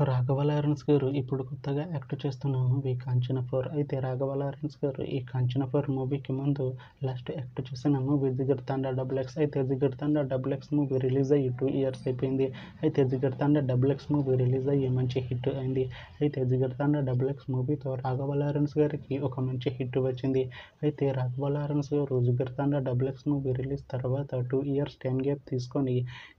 Raghava Lawrence గారు ఇప్పుడు కొత్తగా యాక్ట్ చేస్తున్న మూవీ 'కాంచన 4'. అయితే రాఘవ లారెన్స్ గారు ఈ 'కాంచన 4' మూవీకి ముందు లాస్ట్ యాక్ట్ చేసిన మూవీ 'జిగర్ తండా XX'. అయితే 'జిగర్ తండా XX' మూవీ రిలీజ్ అయ్యి 2 years అయిపోయింది. అయితే 'జిగర్ తండా XX' మూవీ రిలీజ్ అయ్యి మంచి హిట్ అయింది. అయితే 'జిగర్ తండా XX' మూవీతో రాఘవ లారెన్స్ గారికి ఒక మంచి హిట్ వచ్చింది. అయితే రాఘవ లారెన్స్ గారు 'జిగర్ తండా XX' మూవీ రిలీజ్ తర్వాత 2 years టైం గ్యాప్ తీసుకొని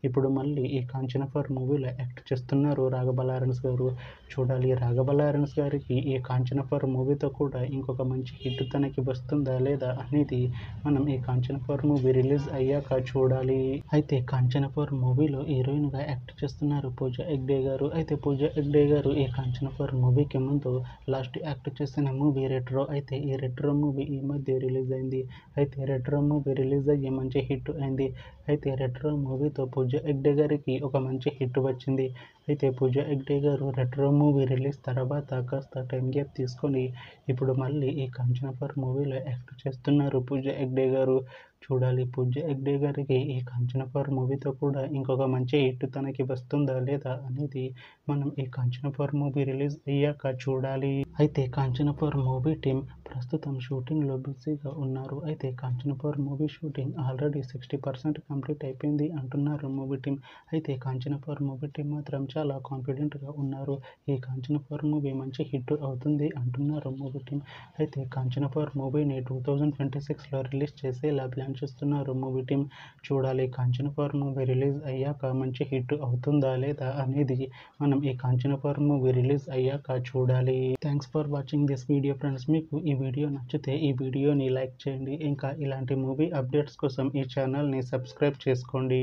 ఇప్పుడు మళ్ళీ ఈ 'కాంచన 4' మూవీలో యాక్ట్ చేస్తున్నారు రాఘవ లారెన్స్ గారు. చూడాలి రాఘవ లారెన్స్ గారికి ఈ 'కాంచన 4' మూవీతో కూడా ఇంకొక మంచి హిట్ తనకి వస్తుందా లేదా అనేది మనం ఈ 'కాంచన 4' మూవీ రిలీజ్ అయ్యాక చూడాలి. అయితే 'కాంచన 4' మూవీలో హీరోయిన్గా యాక్ట్ చేస్తున్నారు పూజా హెగ్డే గారు. అయితే పూజా హెగ్డే గారు ఈ 'కాంచన 4' మూవీకి ముందు లాస్ట్ యాక్ట్ చేసిన మూవీ 'రెట్రో'. అయితే ఈ 'రెట్రో' మూవీ ఈ మధ్య రిలీజ్ అయింది. అయితే 'రెట్రో' మూవీ రిలీజ్ అయ్యి మంచి హిట్ అయింది. అయితే 'రెట్రో' మూవీతో పూజా హెగ్డే గారికి ఒక మంచి హిట్ వచ్చింది. అయితే పూజా హెగ్డే గారు 'రెట్రో' మూవీ రిలీజ్ తర్వాత కాస్త టైం గ్యాప్ తీసుకొని ఇప్పుడు మళ్ళీ ఈ 'కాంచన 4' మూవీలో యాక్ట్ చేస్తున్నారు పూజా హెగ్డే గారు. చూడాలి పూజా హెగ్డే గారికి ఈ 'కాంచన 4' మూవీతో కూడా ఇంకొక మంచి హిట్ తనకి వస్తుందా లేదా అనేది మనం ఈ 'కాంచన 4' మూవీ రిలీజ్ అయ్యాక చూడాలి. అయితే 'కాంచన 4' మూవీ టీం ప్రస్తుతం షూటింగ్లో బిజీగా ఉన్నారు. అయితే 'Kanchana 4' movie shooting already 60% complete అయిపోయింది అంటున్నారు మూవీ టీం. అయితే 'కాంచన 4' మూవీ టీం మాత్రం చాలా కాన్ఫిడెంట్గా ఉన్నారు. ఈ 'కాంచన 4' మూవీ మంచి హిట్ అవుతుంది అంటున్నారు మూవీ టీం. అయితే 'కాంచన 4' మూవీని 2026లో రిలీజ్ చేసేలా ప్లాన్ చేస్తున్నారు మూవీ టీం. చూడాలి 'కాంచన 4' మూవీ రిలీజ్ అయ్యాక మంచి హిట్ అవుతుందా లేదా అనేది మనం ఈ 'కాంచన 4' మూవీ రిలీజ్ అయ్యాక చూడాలి. Thanks for watching this video friends. మీకు ఈ వీడియో నచ్చితే ఈ వీడియోని లైక్ చేయండి. ఇంకా ఇలాంటి మూవీ అప్డేట్స్ కోసం ఈ ఛానల్ని సబ్స్క్రైబ్ చేసుకోండి.